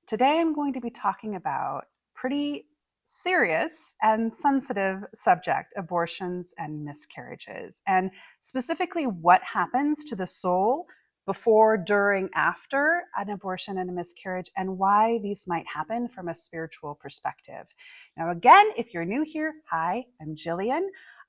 Today I'm going to be talking about pretty serious and sensitive subject, abortions and miscarriages, and specifically what happens to the soul before, during, after an abortion and a miscarriage, and why these might happen from a spiritual perspective. Now, again, if you're new here, hi, I'm Jillian.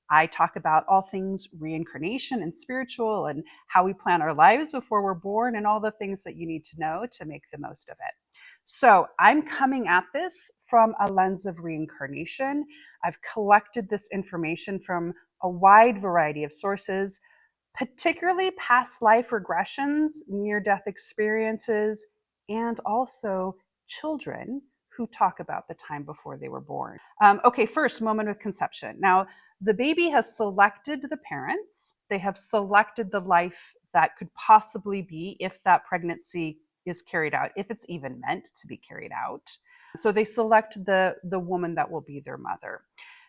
I talk about all things reincarnation and spiritual and how we plan our lives before we're born and all the things that you need to know to make the most of it. So I'm coming at this from a lens of reincarnation. I've collected this information from a wide variety of sources, particularly past life regressions, near-death experiences, and also children who talk about the time before they were born. Okay, first, moment of conception. Now, the baby has selected the parents. They have selected the life that could possibly be if that pregnancy is carried out, if it's even meant to be carried out. So they select the woman that will be their mother.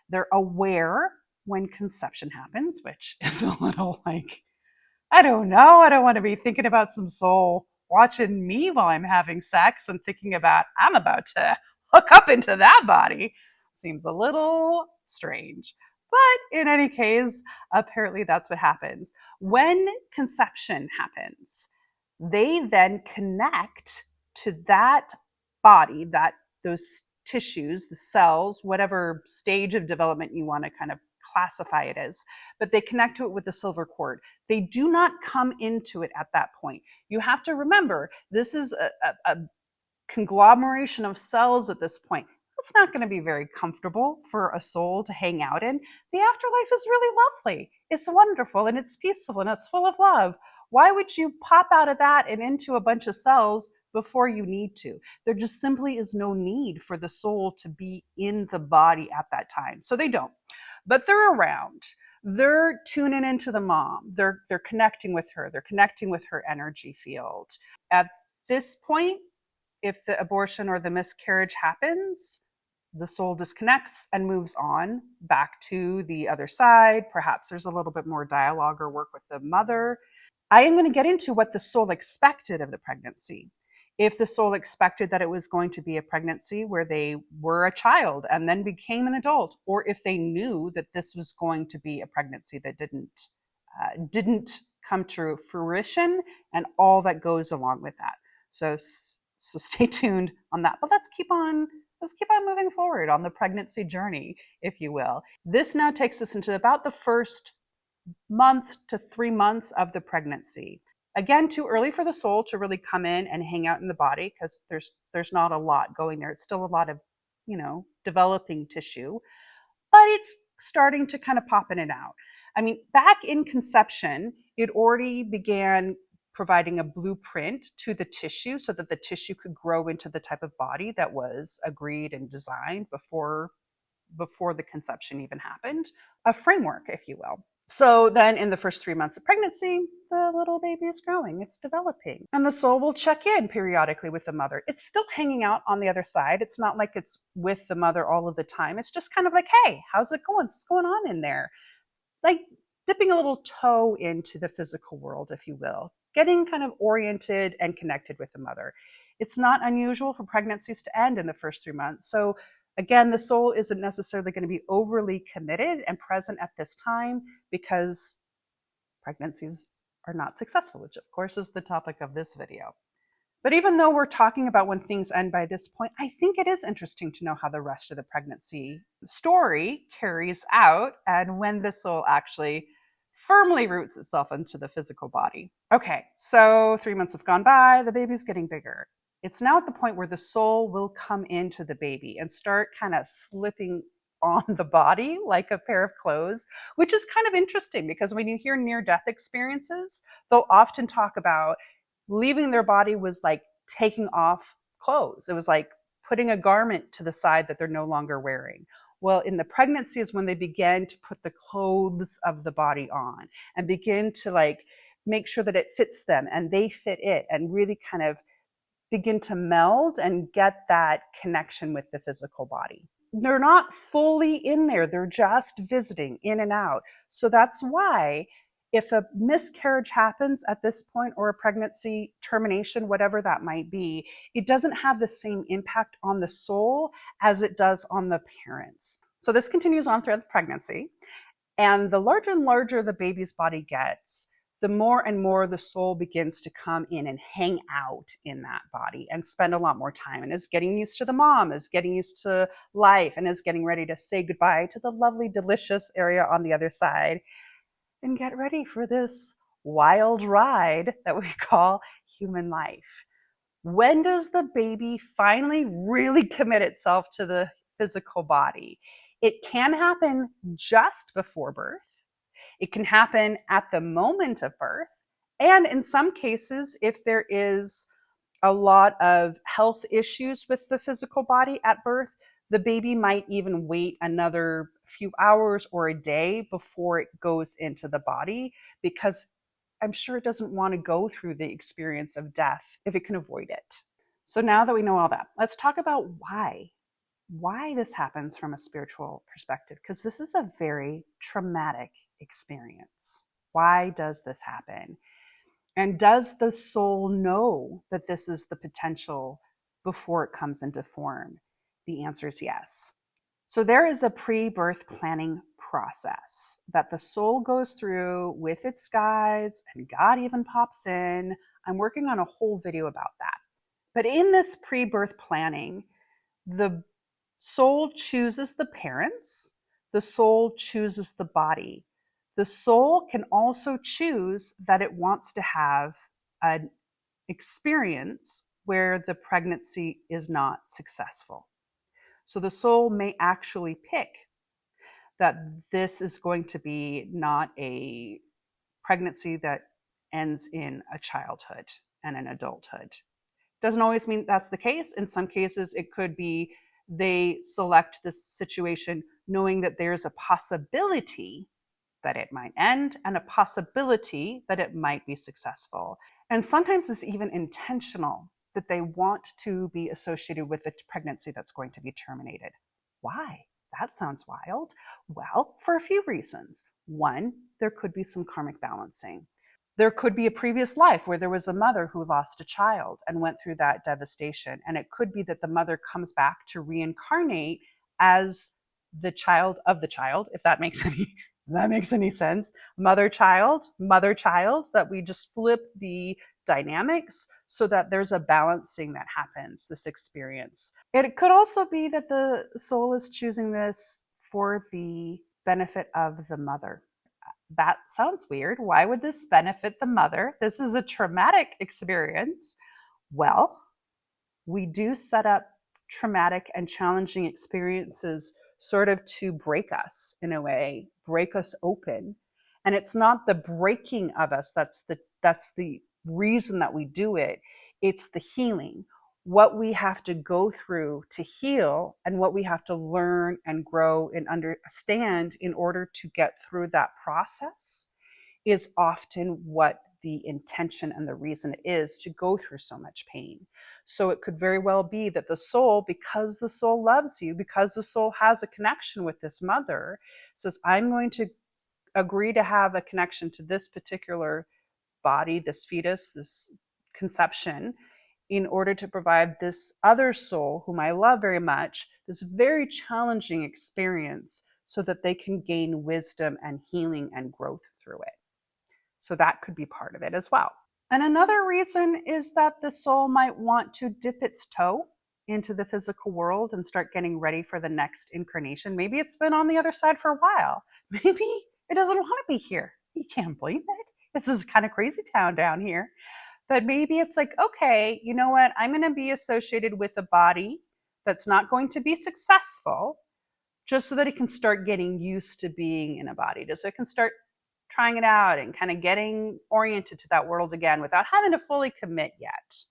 They're aware when conception happens, which is a little like, I don't know, I don't want to be thinking about some soul watching me while I'm having sex and thinking about I'm about to hook up into that body. Seems a little strange. But in any case, apparently that's what happens. When conception happens, they then connect to that body, those tissues, the cells, whatever stage of development you want to kind of classify it as, but they connect to it with the silver cord. They do not come into it at that point. You have to remember, this is a conglomeration of cells at this point. It's not going to be very comfortable for a soul to hang out in. The afterlife is really lovely. It's wonderful and it's peaceful and it's full of love. Why would you pop out of that and into a bunch of cells before you need to? There just simply is no need for the soul to be in the body at that time. So they don't. But they're around. They're tuning into the mom. They're connecting with her. They're connecting with her energy field. At this point, if the abortion or the miscarriage happens, the soul disconnects and moves on back to the other side. Perhaps there's a little bit more dialogue or work with the mother. I am going to get into what the soul expected of the pregnancy. If the soul expected that it was going to be a pregnancy where they were a child and then became an adult, or if they knew that this was going to be a pregnancy that didn't come to fruition, and all that goes along with that. So stay tuned on that. But let's keep on moving forward on the pregnancy journey, if you will. This now takes us into about the first month to 3 months of the pregnancy. Again, too early for the soul to really come in and hang out in the body because there's not a lot going there. It's still a lot of, developing tissue, but it's starting to kind of pop in and out. I mean, back in conception, it already began providing a blueprint to the tissue so that the tissue could grow into the type of body that was agreed and designed before the conception even happened, a framework, if you will. So then in the first 3 months of pregnancy, the little baby is growing, it's developing. And the soul will check in periodically with the mother. It's still hanging out on the other side. It's not like it's with the mother all of the time. It's just kind of like, hey, how's it going? What's going on in there? Like dipping a little toe into the physical world, if you will, getting kind of oriented and connected with the mother. It's not unusual for pregnancies to end in the first 3 months. So again, the soul isn't necessarily going to be overly committed and present at this time because pregnancies are not successful, which of course is the topic of this video. But even though we're talking about when things end by this point, I think it is interesting to know how the rest of the pregnancy story carries out and when the soul actually firmly roots itself into the physical body. Okay, so 3 months have gone by, the baby's getting bigger. It's now at the point where the soul will come into the baby and start kind of slipping on the body like a pair of clothes, which is kind of interesting because when you hear near-death experiences, they'll often talk about leaving their body was like taking off clothes. It was like putting a garment to the side that they're no longer wearing. Well, in the pregnancy is when they begin to put the clothes of the body on and begin to like make sure that it fits them and they fit it and really kind of begin to meld and get that connection with the physical body. They're not fully in there. They're just visiting in and out. So that's why If a miscarriage happens at this point, or a pregnancy termination, whatever that might be, it doesn't have the same impact on the soul as it does on the parents. So this continues on throughout the pregnancy. And the larger and larger the baby's body gets, the more and more the soul begins to come in and hang out in that body and spend a lot more time, and is getting used to the mom, is getting used to life, and is getting ready to say goodbye to the lovely, delicious area on the other side and get ready for this wild ride that we call human life. When does the baby finally really commit itself to the physical body? It can happen just before birth. It can happen at the moment of birth. And in some cases, if there is a lot of health issues with the physical body at birth, the baby might even wait another few hours or a day before it goes into the body, because I'm sure it doesn't want to go through the experience of death if it can avoid it. So now that we know all that, let's talk about why this happens from a spiritual perspective, because this is a very traumatic experience. Why does this happen? And does the soul know that this is the potential before it comes into form? The answer is yes. So there is a pre-birth planning process that the soul goes through with its guides, and God even pops in. I'm working on a whole video about that. But in this pre-birth planning, the soul chooses the parents, the soul chooses the body. The soul can also choose that it wants to have an experience where the pregnancy is not successful. So the soul may actually pick that this is going to be not a pregnancy that ends in a childhood and an adulthood. Doesn't always mean that's the case. In some cases, it could be they select this situation knowing that there's a possibility that it might end and a possibility that it might be successful. And sometimes it's even intentional that they want to be associated with the pregnancy that's going to be terminated. Why? That sounds wild. Well, for a few reasons. One, there could be some karmic balancing. There could be a previous life where there was a mother who lost a child and went through that devastation. And it could be that the mother comes back to reincarnate as the child of the child, if that makes any sense. Mother child, that we just flip the dynamics so that there's a balancing that happens, this experience. It could also be that the soul is choosing this for the benefit of the mother. That sounds weird. Why would this benefit the mother? This is a traumatic experience. Well, we do set up traumatic and challenging experiences sort of to break us in a way, break us open. And it's not the breaking of us that's the reason that we do it. It's the healing, what we have to go through to heal, and what we have to learn and grow and understand in order to get through that process is often what the intention and the reason is to go through so much pain. So it could very well be that the soul, because the soul loves you, because the soul has a connection with this mother, says, I'm going to agree to have a connection to this particular body, this fetus, this conception, in order to provide this other soul, whom I love very much, this very challenging experience so that they can gain wisdom and healing and growth through it. So that could be part of it as well. And another reason is that the soul might want to dip its toe into the physical world and start getting ready for the next incarnation. Maybe it's been on the other side for a while. Maybe it doesn't want to be here. You can't believe it. This is kind of crazy town down here. But maybe it's like, okay, you know what? I'm going to be associated with a body that's not going to be successful, just so that it can start getting used to being in a body, just so it can start trying it out and kind of getting oriented to that world again without having to fully commit yet.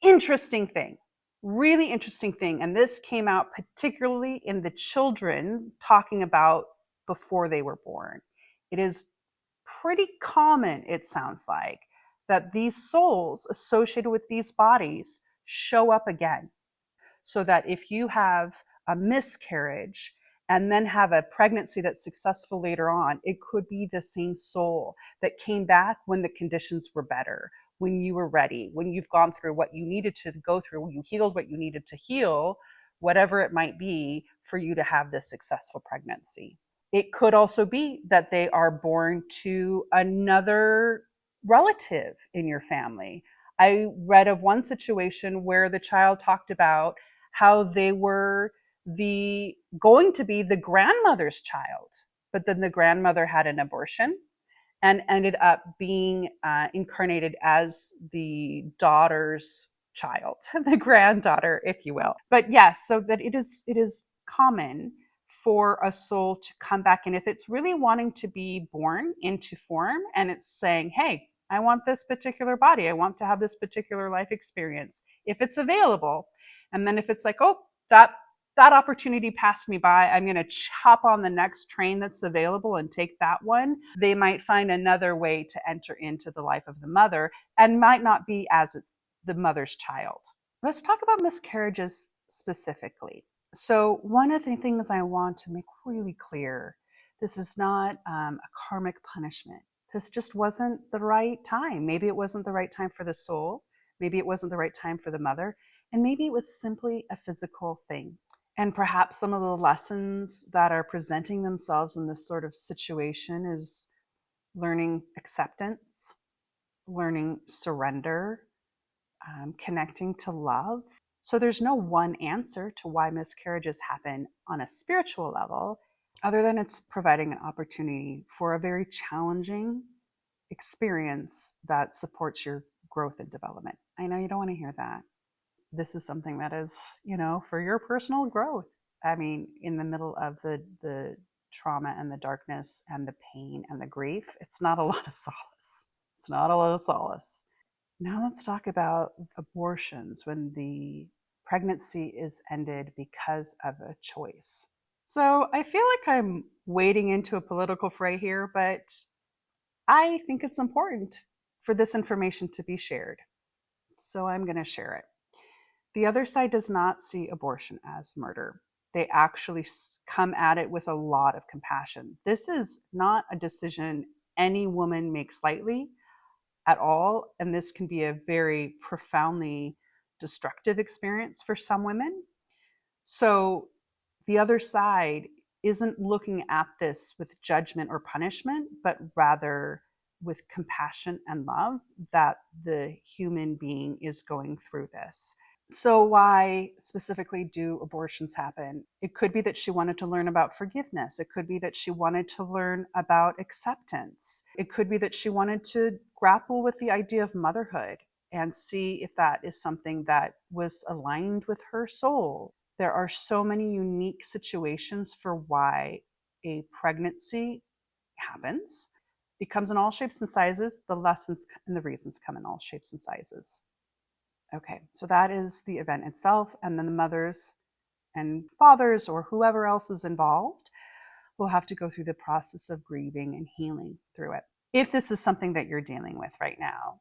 Interesting thing, really interesting thing. And this came out particularly in the children talking about before they were born. It is pretty common, it sounds like, that these souls associated with these bodies show up again. So that if you have a miscarriage and then have a pregnancy that's successful later on, it could be the same soul that came back when the conditions were better, when you were ready, when you've gone through what you needed to go through, when you healed what you needed to heal, whatever it might be, for you to have this successful pregnancy. It could also be that they are born to another relative in your family. I read of one situation where the child talked about how they were going to be the grandmother's child, but then the grandmother had an abortion and ended up being incarnated as the daughter's child, the granddaughter, if you will. But yes, so that it is common for a soul to come back, and if it's really wanting to be born into form, and it's saying, "Hey, I want this particular body. I want to have this particular life experience," if it's available, and then if it's like, "Oh, that opportunity passed me by. I'm going to hop on the next train that's available and take that one." They might find another way to enter into the life of the mother and might not be as it's the mother's child. Let's talk about miscarriages specifically. So, one of the things I want to make really clear, this is not a karmic punishment. This just wasn't the right time. Maybe it wasn't the right time for the soul. Maybe it wasn't the right time for the mother. And maybe it was simply a physical thing. And perhaps some of the lessons that are presenting themselves in this sort of situation is learning acceptance, learning surrender, connecting to love. So there's no one answer to why miscarriages happen on a spiritual level, other than it's providing an opportunity for a very challenging experience that supports your growth and development. I know you don't want to hear that. This is something that is, for your personal growth. I mean, in the middle of the trauma and the darkness and the pain and the grief, it's not a lot of solace. It's not a lot of solace. Now let's talk about abortions when the pregnancy is ended because of a choice. So I feel like I'm wading into a political fray here, but I think it's important for this information to be shared. So I'm going to share it. The other side does not see abortion as murder. They actually come at it with a lot of compassion. This is not a decision any woman makes lightly at all, and this can be a very profoundly destructive experience for some women. So the other side isn't looking at this with judgment or punishment, but rather with compassion and love that the human being is going through this. So why specifically do abortions happen? It could be that she wanted to learn about forgiveness. It could be that she wanted to learn about acceptance. It could be that she wanted to grapple with the idea of motherhood and see if that is something that was aligned with her soul. There are so many unique situations for why a pregnancy happens. It comes in all shapes and sizes. The lessons and the reasons come in all shapes and sizes. Okay, so that is the event itself, and then the mothers and fathers or whoever else is involved will have to go through the process of grieving and healing through it. If this is something that you're dealing with right now,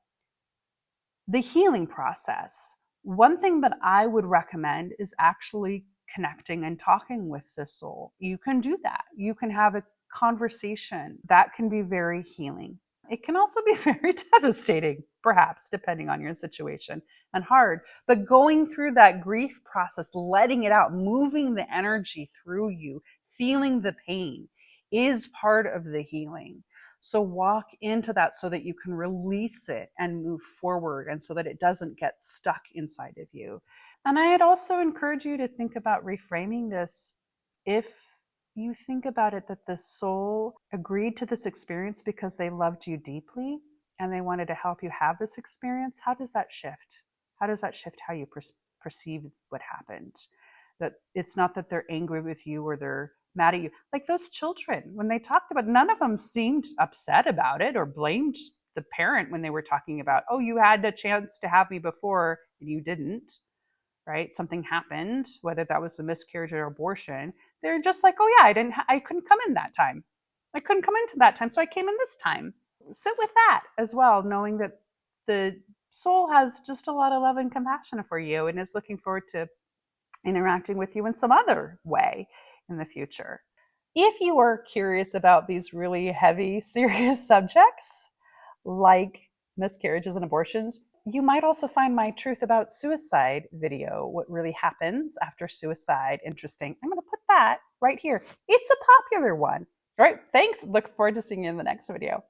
the healing process, one thing that I would recommend is actually connecting and talking with the soul. You can do that. You can have a conversation that can be very healing. It can also be very devastating, perhaps, depending on your situation, and hard. But going through that grief process, letting it out, moving the energy through you, feeling the pain is part of the healing. So walk into that so that you can release it and move forward, and so that it doesn't get stuck inside of you. And I'd also encourage you to think about reframing this. If you think about it that the soul agreed to this experience because they loved you deeply and they wanted to help you have this experience, how does that shift? How does that shift how you perceive what happened? That it's not that they're angry with you or they're mad at you. Like those children, when they talked about, none of them seemed upset about it or blamed the parent when they were talking about, "Oh, you had a chance to have me before and you didn't," right? Something happened, whether that was a miscarriage or abortion. They're just like, "Oh yeah, I couldn't come in that time. I couldn't come into that time, so I came in this time." Sit with that as well, knowing that the soul has just a lot of love and compassion for you and is looking forward to interacting with you in some other way in the future. If you are curious about these really heavy, serious subjects, like miscarriages and abortions, you might also find my Truth About Suicide video, what really happens after suicide, interesting. I'm going to put that right here. It's a popular one. All right, thanks. Look forward to seeing you in the next video.